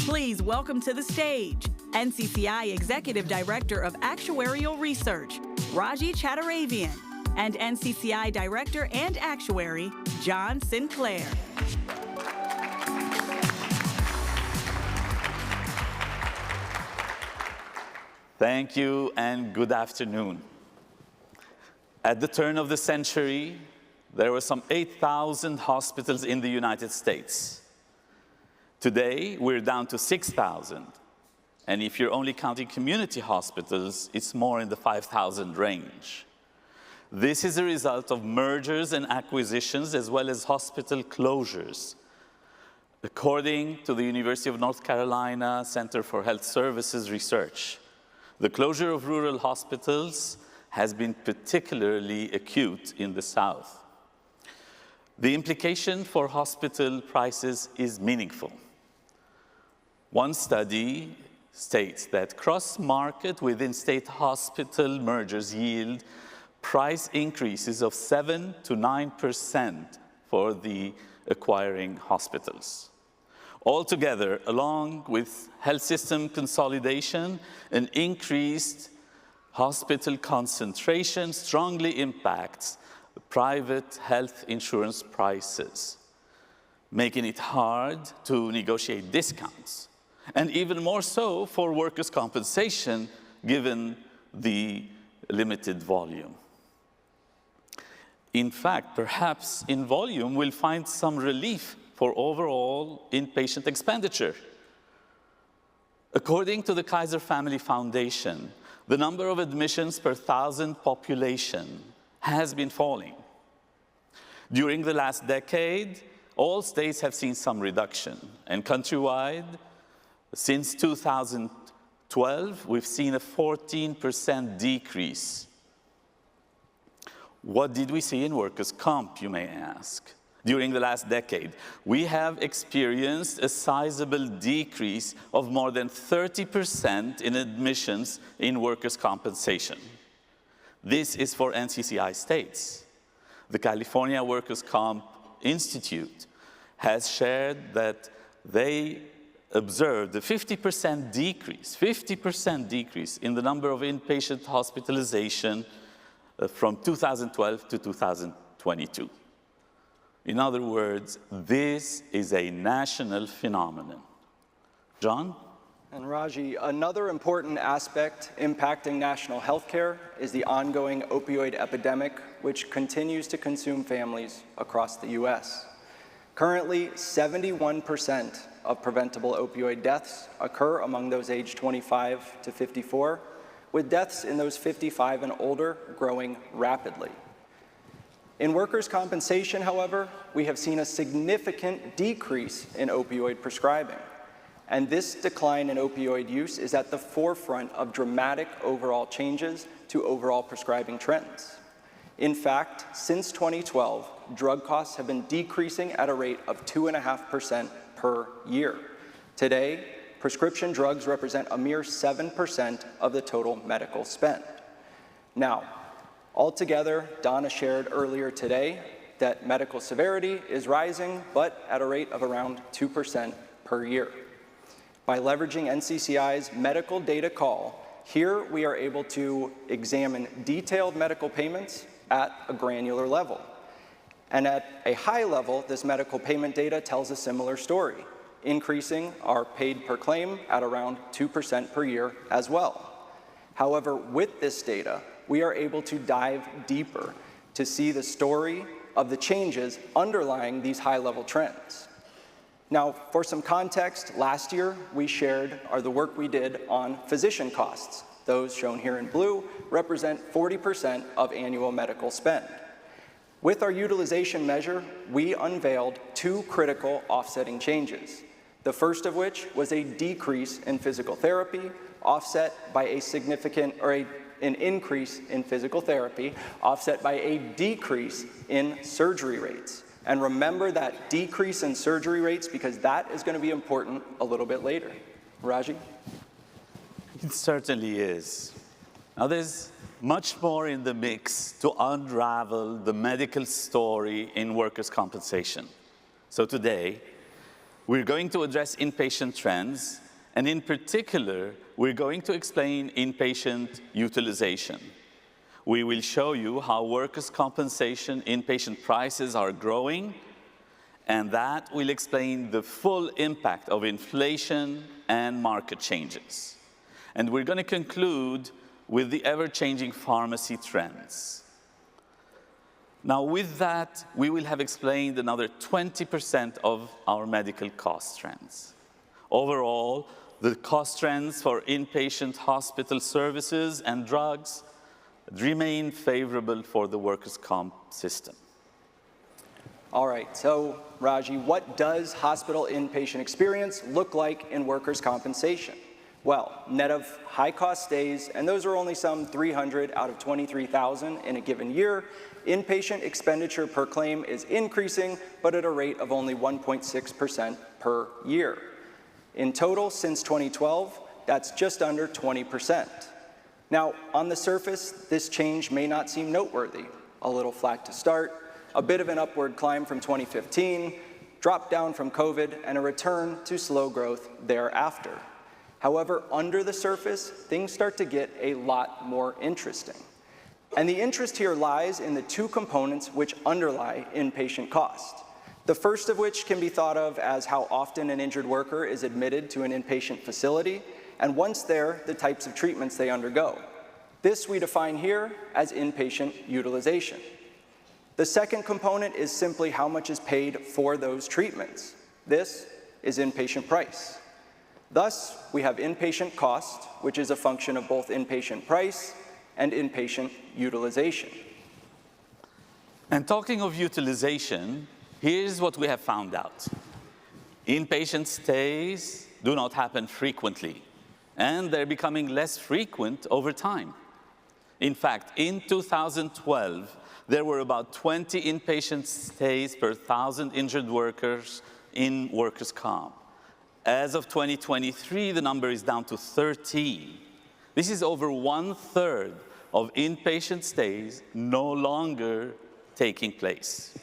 Please welcome to the stage NCCI Executive Director of Actuarial Research, Raji Chatturavian, and NCCI Director and Actuary, John Sinclair. Thank you and good afternoon. At the turn of the century, there were some 8,000 hospitals in the United States. Today, we're down to 6,000. And if you're only counting community hospitals, it's more in the 5,000 range. This is a result of mergers and acquisitions as well as hospital closures. According to the University of North Carolina Center for Health Services Research, the closure of rural hospitals has been particularly acute in the South. The implication for hospital prices is meaningful. One study states that cross-market within state hospital mergers yield price increases of 7 to 9% for the acquiring hospitals. Altogether, along with health system consolidation, an increased hospital concentration strongly impacts private health insurance prices, making it hard to negotiate discounts, and even more so for workers' compensation, given the limited volume. In fact, perhaps in volume, we'll find some relief for overall inpatient expenditure. According to the Kaiser Family Foundation, the number of admissions per 1,000 population has been falling. During the last decade, all states have seen some reduction, and countrywide, since 2012, we've seen a 14% decrease. What did we see in workers' comp, you may ask? During the last decade, we have experienced a sizable decrease of more than 30% in admissions in workers' compensation. This is for NCCI states. The California Workers' Comp Institute has shared that they observed a 50% decrease in the number of inpatient hospitalization from 2012 to 2022. In other words, this is a national phenomenon. John? And Raji, another important aspect impacting national health care is the ongoing opioid epidemic, which continues to consume families across the US. Currently, 71% of preventable opioid deaths occur among those aged 25 to 54, with deaths in those 55 and older growing rapidly. In workers' compensation, however, we have seen a significant decrease in opioid prescribing. And this decline in opioid use is at the forefront of dramatic overall changes to overall prescribing trends. In fact, since 2012, drug costs have been decreasing at a rate of 2.5% per year. Today, prescription drugs represent a mere 7% of the total medical spend. Now, altogether, Donna shared earlier today that medical severity is rising, but at a rate of around 2% per year. By leveraging NCCI's medical data call, here we are able to examine detailed medical payments at a granular level. And at a high level, this medical payment data tells a similar story, increasing our paid per claim at around 2% per year as well. However, with this data, we are able to dive deeper to see the story of the changes underlying these high-level trends. Now, for some context, last year we shared the work we did on physician costs. Those shown here in blue represent 40% of annual medical spend. With our utilization measure, we unveiled two critical offsetting changes. The first of which was a decrease in physical therapy, offset by an increase in physical therapy, offset by a decrease in surgery rates. And remember that decrease in surgery rates because that is going to be important a little bit later. Raji? It certainly is. Now, there's much more in the mix to unravel the medical story in workers' compensation. So today, We're going to address inpatient trends, and in particular, we're going to explain inpatient utilization. We will show you how workers' compensation inpatient prices are growing, and that will explain the full impact of inflation and market changes. And we're going to conclude with the ever-changing pharmacy trends. Now, with that, we will have explained another 20% of our medical cost trends. Overall, the cost trends for inpatient hospital services and drugs remain favorable for the workers' comp system. All right, so Raji, what does hospital inpatient experience look like in workers' compensation? Well, net of high-cost stays, and those are only some 300 out of 23,000 in a given year, inpatient expenditure per claim is increasing, but at a rate of only 1.6% per year. In total, since 2012, that's just under 20%. Now, on the surface, this change may not seem noteworthy. A little flat to start, a bit of an upward climb from 2015, drop down from COVID, and a return to slow growth thereafter. However, under the surface, things start to get a lot more interesting. And the interest here lies in the two components which underlie inpatient cost. The first of which can be thought of as how often an injured worker is admitted to an inpatient facility, and once there, the types of treatments they undergo. This we define here as inpatient utilization. The second component is simply how much is paid for those treatments. This is inpatient price. Thus, we have inpatient cost, which is a function of both inpatient price and inpatient utilization. And talking of utilization, here's what we have found out. Inpatient stays do not happen frequently, and they're becoming less frequent over time. In fact, in 2012, there were about 20 inpatient stays per 1,000 injured workers in workers' comp. As of 2023, the number is down to 13. This is over 1/3 of inpatient stays no longer taking place.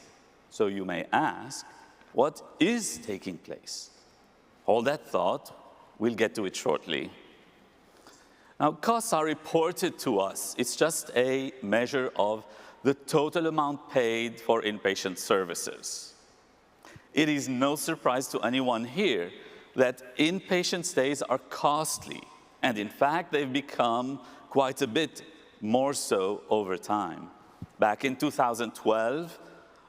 So you may ask, what is taking place? Hold that thought, we'll get to it shortly. Now, costs are reported to us. It's just a measure of the total amount paid for inpatient services. It is no surprise to anyone here that inpatient stays are costly, and in fact, they've become quite a bit more so over time. Back in 2012,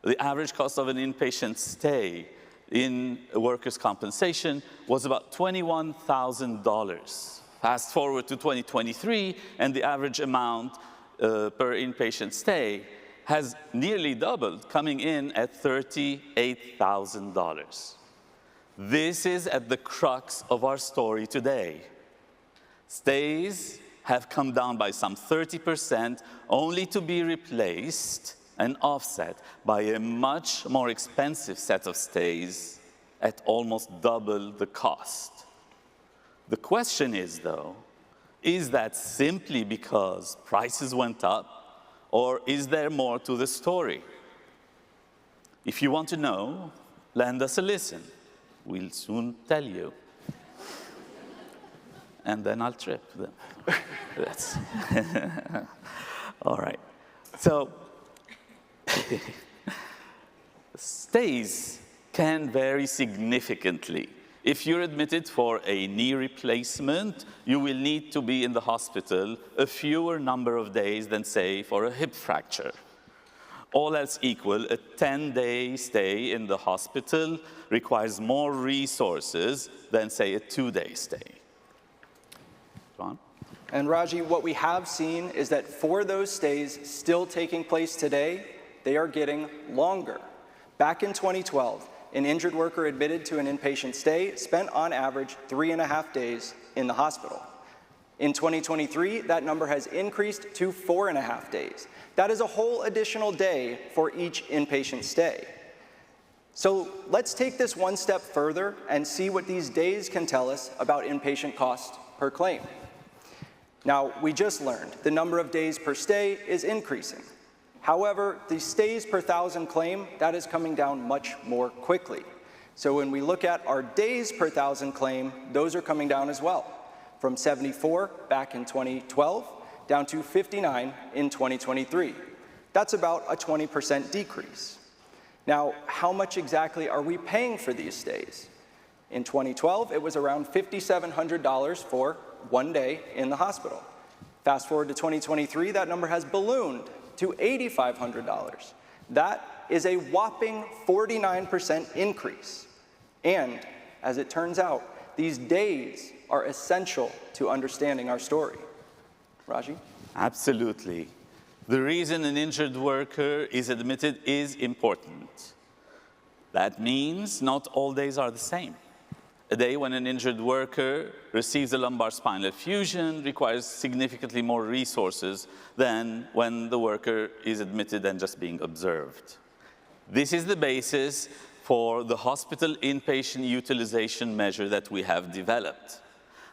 the average cost of an inpatient stay in workers' compensation was about $21,000. Fast forward to 2023, and the average amount per inpatient stay has nearly doubled, coming in at $38,000. This is at the crux of our story today. Stays have come down by some 30%, only to be replaced and offset by a much more expensive set of stays at almost double the cost. The question is, though, is that simply because prices went up, or is there more to the story? If you want to know, lend us a listen. We'll soon tell you. And then I'll trip them. That's all right. So, stays can vary significantly. If you're admitted for a knee replacement, you will need to be in the hospital a fewer number of days than, say, for a hip fracture. All else equal, a 10-day stay in the hospital requires more resources than, say, a 2-day stay. John? And Raji, what we have seen is that for those stays still taking place today, they are getting longer. Back in 2012, an injured worker admitted to an inpatient stay spent on average 3.5 days in the hospital. In 2023, that number has increased to 4.5 days. That is a whole additional day for each inpatient stay. So let's take this one step further and see what these days can tell us about inpatient cost per claim. Now, we just learned the number of days per stay is increasing. However, the stays per 1,000 claim, that is coming down much more quickly. So when we look at our days per 1,000 claim, those are coming down as well, from 74 back in 2012 down to 59 in 2023. That's about a 20% decrease. Now, how much exactly are we paying for these stays? In 2012, it was around $5,700 for 1 day in the hospital. Fast forward to 2023, that number has ballooned to $8,500. That is a whopping 49% increase. And as it turns out, these days are essential to understanding our story. Raji? Absolutely. The reason an injured worker is admitted is important. That means not all days are the same. A day when an injured worker receives a lumbar spinal fusion requires significantly more resources than when the worker is admitted and just being observed. This is the basis for the hospital inpatient utilization measure that we have developed,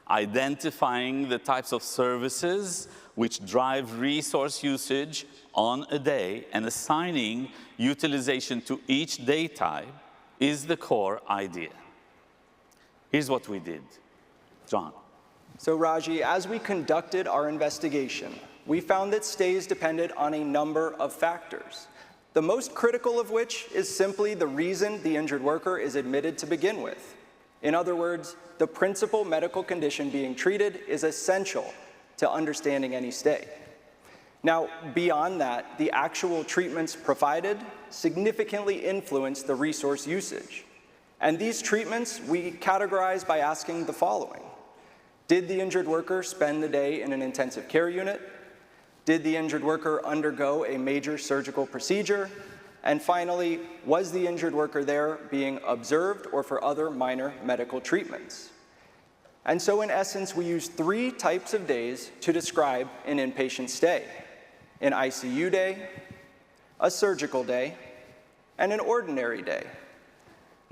identifying the types of services which drive resource usage on a day and assigning utilization to each day type is the core idea. Here's what we did. John. So Raji, as we conducted our investigation, we found that stays depended on a number of factors, the most critical of which is simply the reason the injured worker is admitted to begin with. In other words, the principal medical condition being treated is essential to understanding any stay. Now, beyond that, the actual treatments provided significantly influence the resource usage. And these treatments we categorize by asking the following. Did the injured worker spend the day in an intensive care unit? Did the injured worker undergo a major surgical procedure? And finally, was the injured worker there being observed or for other minor medical treatments? And so in essence, we use 3 types of days to describe an inpatient stay: an ICU day, a surgical day, and an ordinary day.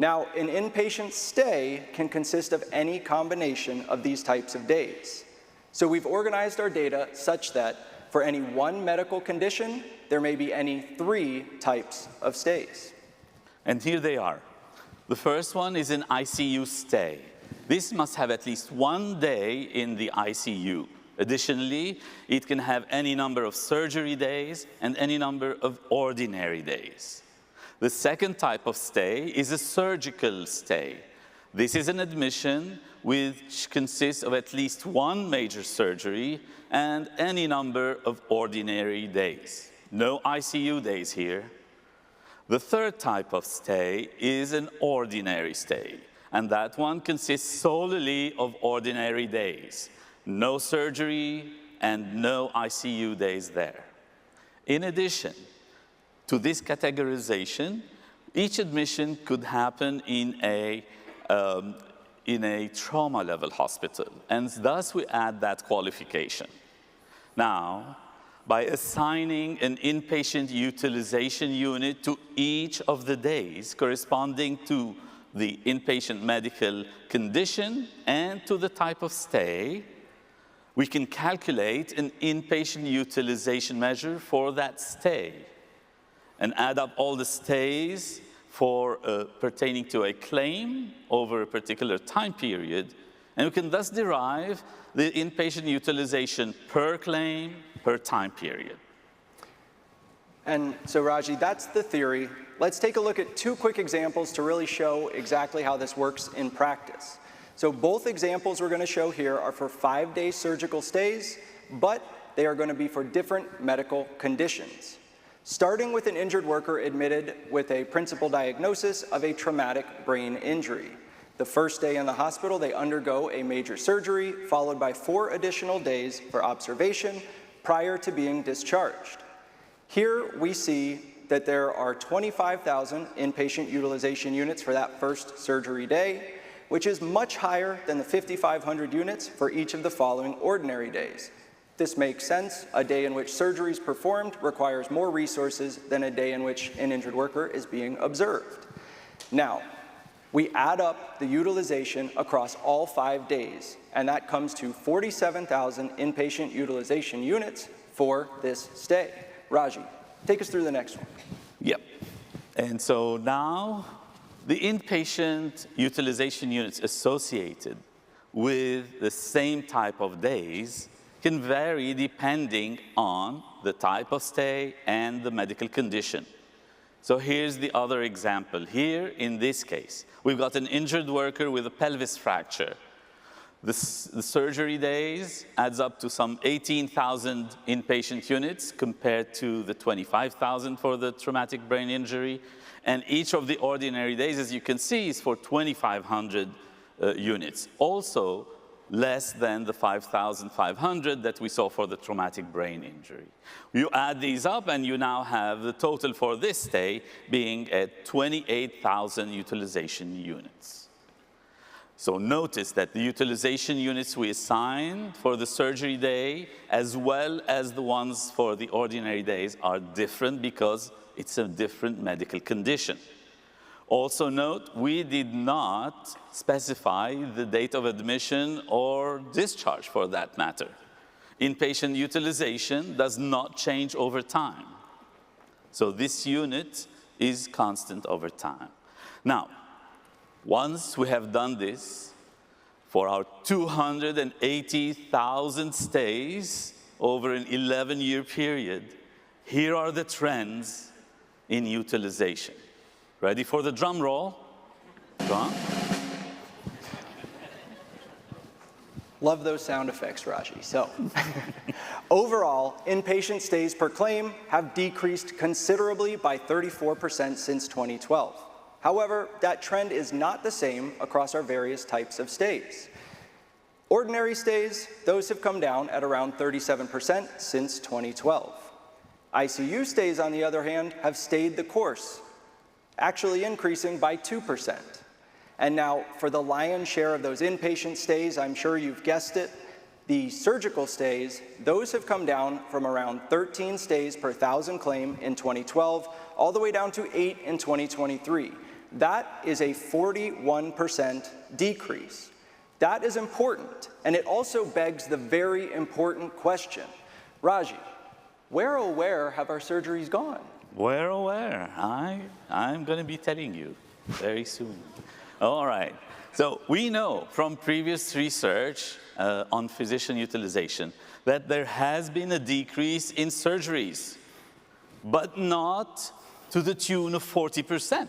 Now, an inpatient stay can consist of any combination of these types of days. So we've organized our data such that for any one medical condition, there may be any 3 types of stays. And here they are. The first one is an ICU stay. This must have at least 1 day in the ICU. Additionally, it can have any number of surgery days and any number of ordinary days. The second type of stay is a surgical stay. This is an admission which consists of at least 1 major surgery and any number of ordinary days. No ICU days here. The third type of stay is an ordinary stay, and that one consists solely of ordinary days. No surgery and no ICU days there. In addition to this categorization, each admission could happen in a trauma level hospital, and thus we add that qualification. Now, by assigning an inpatient utilization unit to each of the days corresponding to the inpatient medical condition and to the type of stay, we can calculate an inpatient utilization measure for that stay and add up all the stays for pertaining to a claim over a particular time period, and we can thus derive the inpatient utilization per claim, per time period. And so Raji, that's the theory. Let's take a look at 2 quick examples to really show exactly how this works in practice. So both examples we're going to show here are for 5-day surgical stays, but they are going to be for different medical conditions. Starting with an injured worker admitted with a principal diagnosis of a traumatic brain injury. The first day in the hospital, they undergo a major surgery, followed by 4 additional days for observation prior to being discharged. Here we see that there are 25,000 inpatient utilization units for that first surgery day, which is much higher than the 5,500 units for each of the following ordinary days. This makes sense. A day in which surgery is performed requires more resources than a day in which an injured worker is being observed. Now, we add up the utilization across all 5 days, and that comes to 47,000 inpatient utilization units for this stay. Raji, take us through the next one. Yep. And so now the inpatient utilization units associated with the same type of days can vary depending on the type of stay and the medical condition. So here's the other example. Here, in this case, we've got an injured worker with a pelvis fracture. The surgery days adds up to some 18,000 inpatient units compared to the 25,000 for the traumatic brain injury. And each of the ordinary days, as you can see, is for 2,500 units. Also, less than the 5,500 that we saw for the traumatic brain injury. You add these up and you now have the total for this stay being at 28,000 utilization units. So notice that the utilization units we assigned for the surgery day as well as the ones for the ordinary days are different because it's a different medical condition. Also note, we did not specify the date of admission or discharge for that matter. Inpatient utilization does not change over time. So this unit is constant over time. Now, once we have done this for our 280,000 stays over an 11-year period, here are the trends in utilization. Ready for the drum roll? Drum. Love those sound effects, Raji. So, overall, inpatient stays per claim have decreased considerably by 34% since 2012. However, that trend is not the same across our various types of stays. Ordinary stays, those have come down at around 37% since 2012. ICU stays, on the other hand, have stayed the course, actually increasing by 2%. And now, for the lion's share of those inpatient stays, I'm sure you've guessed it, the surgical stays, those have come down from around 13 stays per 1,000 claim in 2012, all the way down to 8 in 2023. That is a 41% decrease. That is important, and it also begs the very important question. Raji, where oh where have our surgeries gone? Where oh where? I'm going to be telling you very soon. All right. So we know from previous research on physician utilization that there has been a decrease in surgeries, but not to the tune of 40%.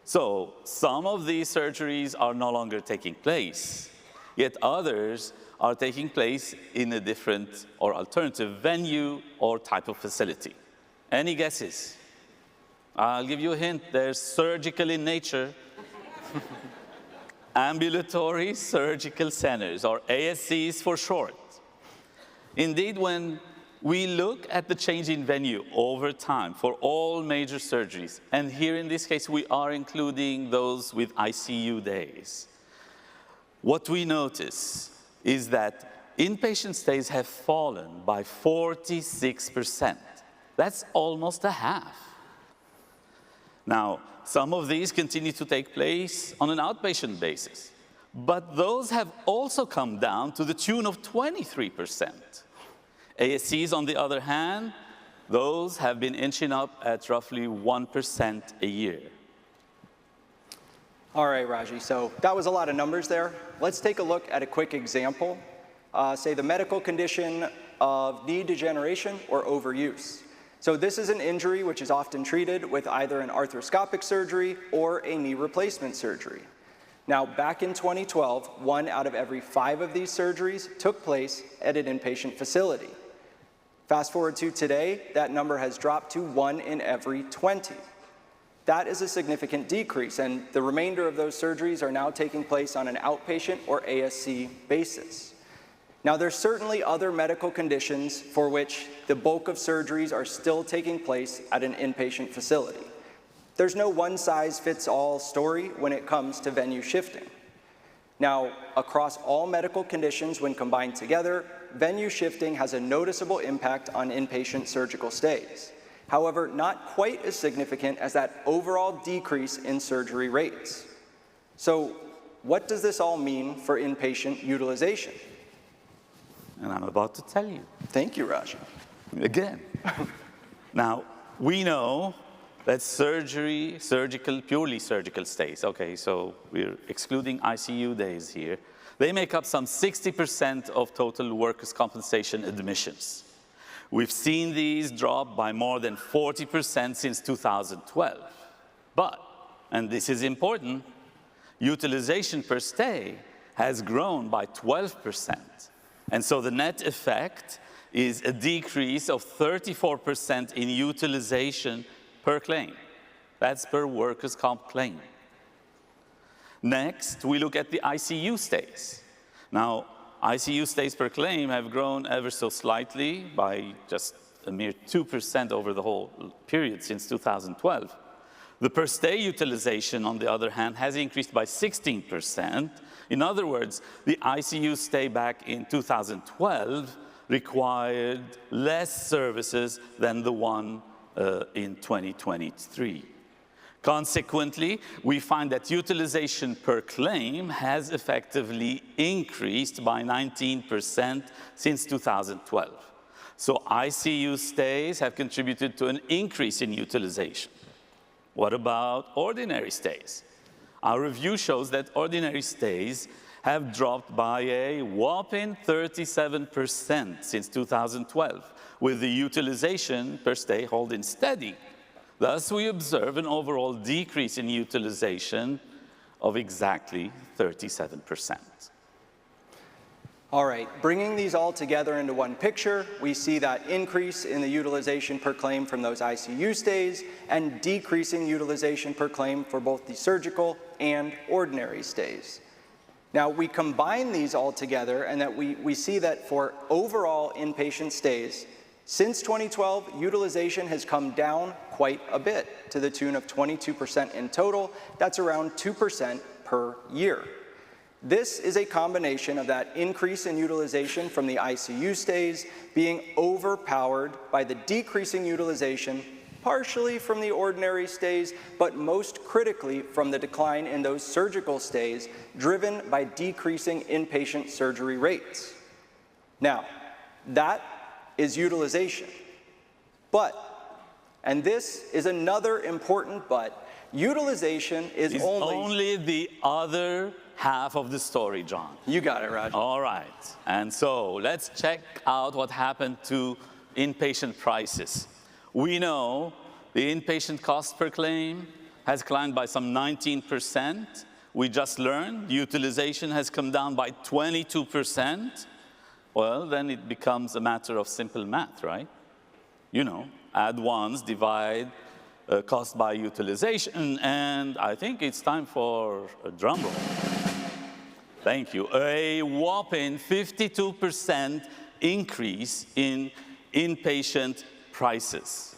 So some of these surgeries are no longer taking place, yet others are taking place in a different or alternative venue or type of facility. Any guesses? I'll give you a hint. They're surgical in nature. Ambulatory surgical centers, or ASCs for short. Indeed, when we look at the change in venue over time for all major surgeries, and here in this case we are including those with ICU days, what we notice is that inpatient stays have fallen by 46%. That's almost a half. Now, some of these continue to take place on an outpatient basis, but those have also come down to the tune of 23%. ASCs, on the other hand, those have been inching up at roughly 1% a year. All right, Raji, so that was a lot of numbers there. Let's take a look at a quick example. Say the medical condition of knee degeneration or overuse. So this is an injury which is often treated with either an arthroscopic surgery or a knee replacement surgery. Now, back in 2012, 1 out of every 5 of these surgeries took place at an inpatient facility. Fast forward to today, that number has dropped to 1 in every 20. That is a significant decrease, and the remainder of those surgeries are now taking place on an outpatient or ASC basis. Now, there's certainly other medical conditions for which the bulk of surgeries are still taking place at an inpatient facility. There's no one-size-fits-all story when it comes to venue shifting. Now, across all medical conditions when combined together, venue shifting has a noticeable impact on inpatient surgical stays. However, not quite as significant as that overall decrease in surgery rates. So, what does this all mean for inpatient utilization? And I'm about to tell you. Thank you, Raji. Again. Now, we know That's purely surgical stays. Okay, so we're excluding ICU days here. They make up some 60% of total workers' compensation admissions. We've seen these drop by more than 40% since 2012. But, and this is important, utilization per stay has grown by 12%. And so the net effect is a decrease of 34% in utilization per claim. That's per workers' comp claim. Next, we look at the ICU stays. Now, ICU stays per claim have grown ever so slightly by just a mere 2% over the whole period since 2012. The per stay utilization, on the other hand, has increased by 16%. In other words, the ICU stay back in 2012 required less services than the one in 2023. Consequently, we find that utilization per claim has effectively increased by 19% since 2012. So ICU stays have contributed to an increase in utilization. What about ordinary stays? Our review shows that ordinary stays have dropped by a whopping 37% since 2012, with the utilization per stay holding steady. Thus, we observe an overall decrease in utilization of exactly 37%. All right, bringing these all together into one picture, we see that increase in the utilization per claim from those ICU stays and decreasing utilization per claim for both the surgical and ordinary stays. Now, we combine these all together and that we see that for overall inpatient stays, since 2012, utilization has come down quite a bit to the tune of 22% in total. That's around 2% per year. This is a combination of that increase in utilization from the ICU stays being overpowered by the decreasing utilization, partially from the ordinary stays, but most critically from the decline in those surgical stays driven by decreasing inpatient surgery rates. Now, that is utilization. But, and this is another important but, utilization is only the other half of the story, John. You got it, Raj. All right. And so let's check out what happened to inpatient prices. We know the inpatient cost per claim has climbed by some 19%. We just learned utilization has come down by 22%. Well, then it becomes a matter of simple math, right? You know, add ones, divide cost by utilization, and I think it's time for a drum roll. Thank you. A whopping 52% increase in inpatient prices.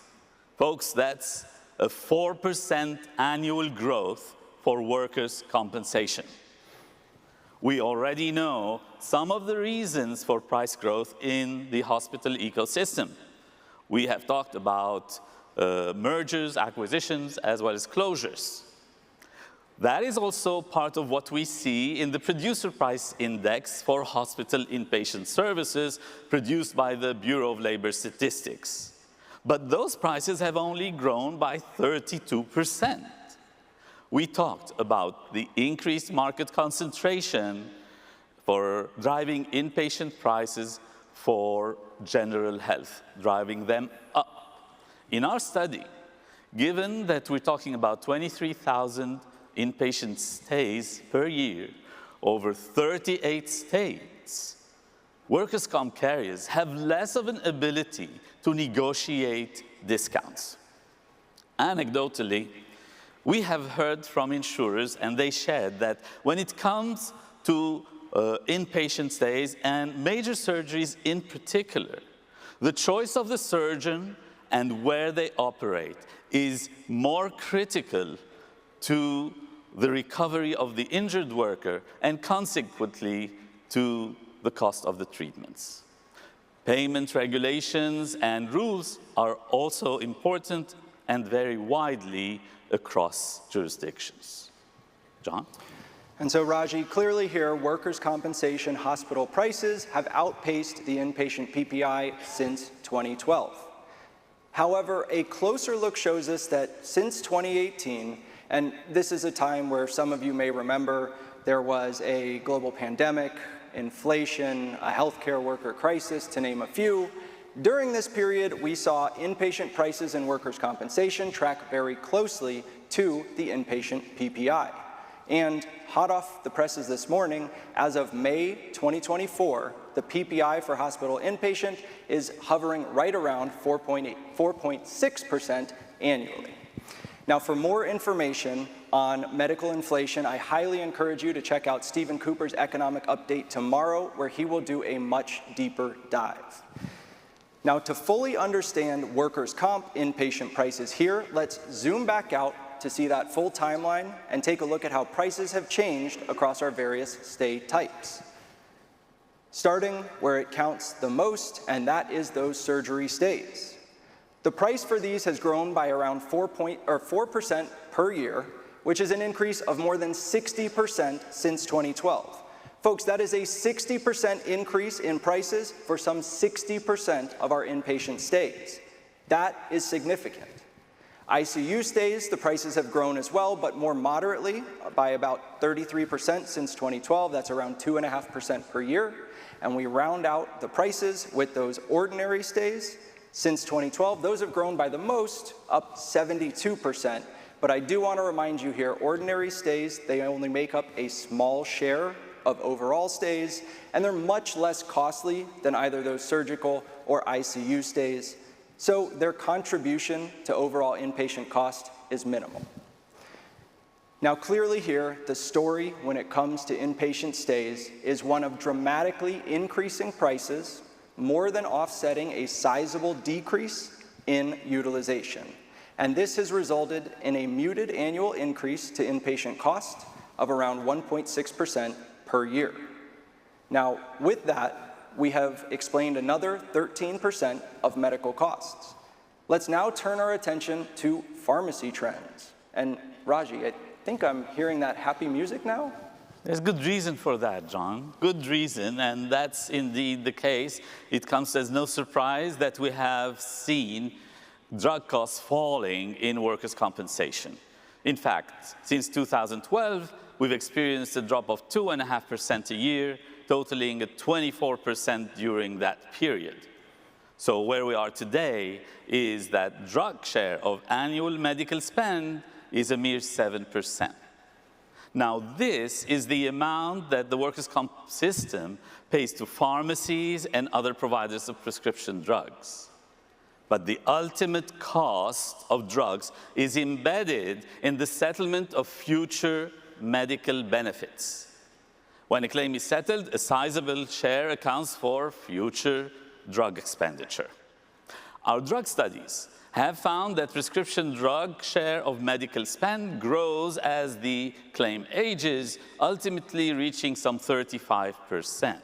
Folks, that's a 4% annual growth for workers' compensation. We already know some of the reasons for price growth in the hospital ecosystem. We have talked about mergers, acquisitions, as well as closures. That is also part of what we see in the Producer Price Index for hospital inpatient services produced by the Bureau of Labor Statistics. But those prices have only grown by 32%. We talked about the increased market concentration for driving inpatient prices for general health, driving them up. In our study, given that we're talking about 23,000 inpatient stays per year over 38 states, workers' comp carriers have less of an ability to negotiate discounts. Anecdotally, we have heard from insurers, and they shared that when it comes to inpatient stays and major surgeries in particular, the choice of the surgeon and where they operate is more critical to the recovery of the injured worker and consequently to the cost of the treatments. Payment regulations and rules are also important and vary widely across jurisdictions. John? And so, Raji, clearly here, workers' compensation hospital prices have outpaced the inpatient PPI since 2012. However, a closer look shows us that since 2018, and this is a time where some of you may remember there was a global pandemic, inflation, a healthcare worker crisis, to name a few. During this period, we saw inpatient prices and workers' compensation track very closely to the inpatient PPI. And hot off the presses this morning, as of May 2024, the PPI for hospital inpatient is hovering right around 4.6% annually. Now, for more information on medical inflation, I highly encourage you to check out Stephen Cooper's economic update tomorrow, where he will do a much deeper dive. Now, to fully understand workers' comp inpatient prices here, let's zoom back out to see that full timeline and take a look at how prices have changed across our various stay types. Starting where it counts the most, and that is those surgery stays. The price for these has grown by around 4% per year, which is an increase of more than 60% since 2012. Folks, that is a 60% increase in prices for some 60% of our inpatient stays. That is significant. ICU stays, the prices have grown as well, but more moderately by about 33% since 2012. That's around 2.5% per year. And we round out the prices with those ordinary stays. Since 2012, those have grown by the most, up 72%. But I do want to remind you here, ordinary stays, they only make up a small share of overall stays, and they're much less costly than either those surgical or ICU stays. So their contribution to overall inpatient cost is minimal. Now, clearly here, the story when it comes to inpatient stays is one of dramatically increasing prices, more than offsetting a sizable decrease in utilization. And this has resulted in a muted annual increase to inpatient cost of around 1.6% per year. Now, with that, we have explained another 13% of medical costs. Let's now turn our attention to pharmacy trends. And Raji, I think I'm hearing that happy music now. There's good reason for that, John. Good reason, and that's indeed the case. It comes as no surprise that we have seen drug costs falling in workers' compensation. In fact, since 2012, we've experienced a drop of 2.5% a year, totaling at 24% during that period. So where we are today is that drug share of annual medical spend is a mere 7%. Now, this is the amount that the workers' comp system pays to pharmacies and other providers of prescription drugs. But the ultimate cost of drugs is embedded in the settlement of future medical benefits. When a claim is settled, a sizable share accounts for future drug expenditure. Our drug studies have found that prescription drug share of medical spend grows as the claim ages, ultimately reaching some 35%.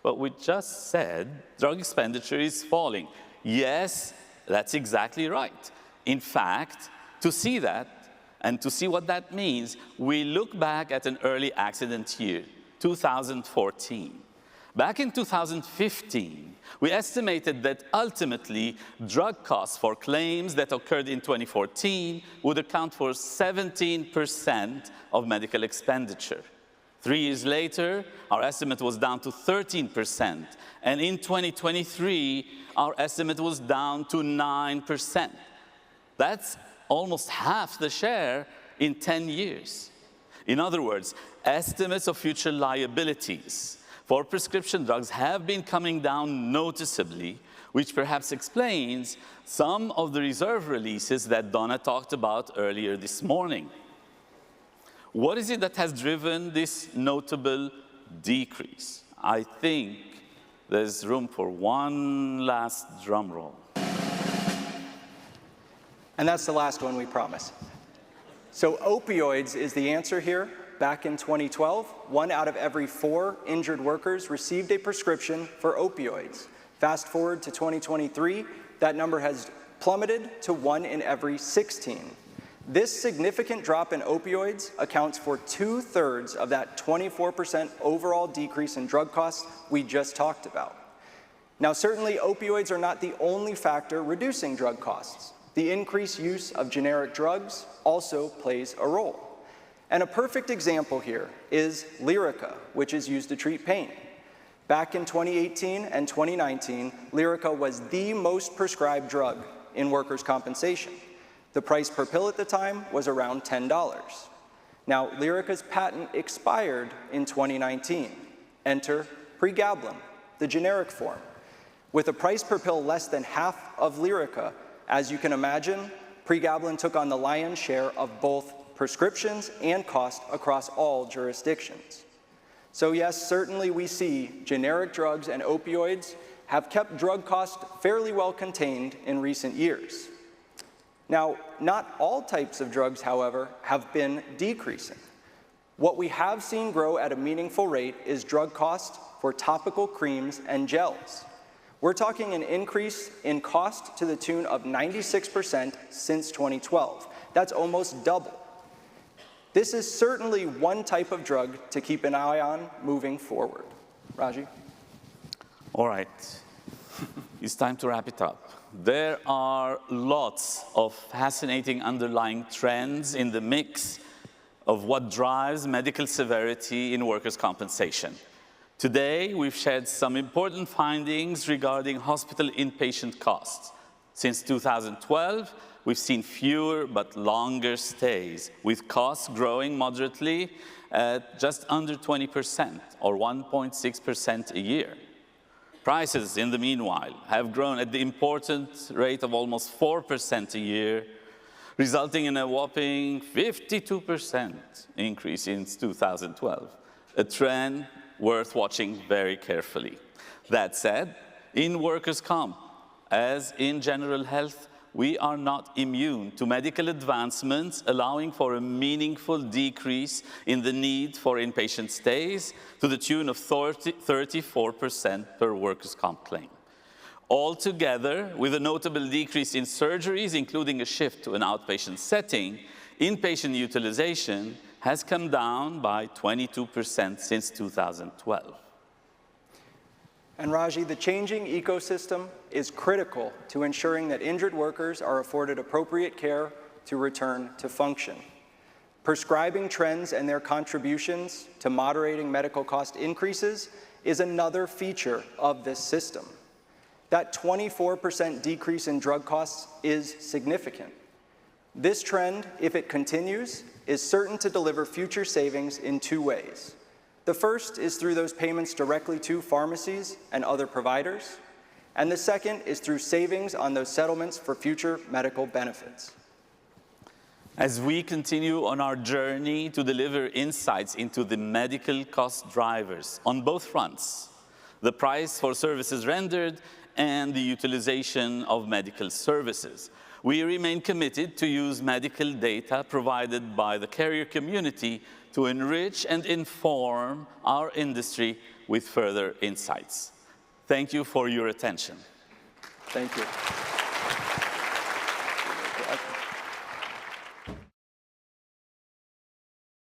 But we just said drug expenditure is falling. Yes, that's exactly right. In fact, to see that, and to see what that means, we look back at an early accident year, 2014. Back in 2015, we estimated that ultimately drug costs for claims that occurred in 2014 would account for 17% of medical expenditure. 3 years later, our estimate was down to 13%, and in 2023, our estimate was down to 9%. That's almost half the share in 10 years. In other words, estimates of future liabilities for prescription drugs have been coming down noticeably, which perhaps explains some of the reserve releases that Donna talked about earlier this morning. What is it that has driven this notable decrease? I think there's room for one last drum roll. And that's the last one, we promise. So opioids is the answer here. Back in 2012, 1 out of every 4 injured workers received a prescription for opioids. Fast forward to 2023, that number has plummeted to 1 in every 16. This significant drop in opioids accounts for 2/3 of that 24% overall decrease in drug costs we just talked about. Now, certainly opioids are not the only factor reducing drug costs. The increased use of generic drugs also plays a role. And a perfect example here is Lyrica, which is used to treat pain. Back in 2018 and 2019, Lyrica was the most prescribed drug in workers' compensation. The price per pill at the time was around $10. Now, Lyrica's patent expired in 2019. Enter pregabalin, the generic form. With a price per pill less than half of Lyrica, as you can imagine, pregabalin took on the lion's share of both prescriptions and cost across all jurisdictions. So yes, certainly we see generic drugs and opioids have kept drug costs fairly well contained in recent years. Now, not all types of drugs, however, have been decreasing. What we have seen grow at a meaningful rate is drug costs for topical creams and gels. We're talking an increase in cost to the tune of 96% since 2012. That's almost double. This is certainly one type of drug to keep an eye on moving forward. Raji? All right. It's time to wrap it up. There are lots of fascinating underlying trends in the mix of what drives medical severity in workers' compensation. Today, we've shared some important findings regarding hospital inpatient costs. Since 2012, we've seen fewer but longer stays, with costs growing moderately at just under 20%, or 1.6% a year. Prices, in the meanwhile, have grown at the important rate of almost 4% a year, resulting in a whopping 52% increase since 2012, a trend worth watching very carefully. That said, in workers' comp, as in general health, we are not immune to medical advancements allowing for a meaningful decrease in the need for inpatient stays to the tune of 34% per workers' comp claim. Altogether, with a notable decrease in surgeries, including a shift to an outpatient setting, inpatient utilization has come down by 22% since 2012. And Raji, the changing ecosystem is critical to ensuring that injured workers are afforded appropriate care to return to function. Prescribing trends and their contributions to moderating medical cost increases is another feature of this system. That 24% decrease in drug costs is significant. This trend, if it continues, is certain to deliver future savings in two ways. The first is through those payments directly to pharmacies and other providers, and the second is through savings on those settlements for future medical benefits. As we continue on our journey to deliver insights into the medical cost drivers on both fronts, the price for services rendered and the utilization of medical services, we remain committed to use medical data provided by the carrier community to enrich and inform our industry with further insights. Thank you for your attention. Thank you.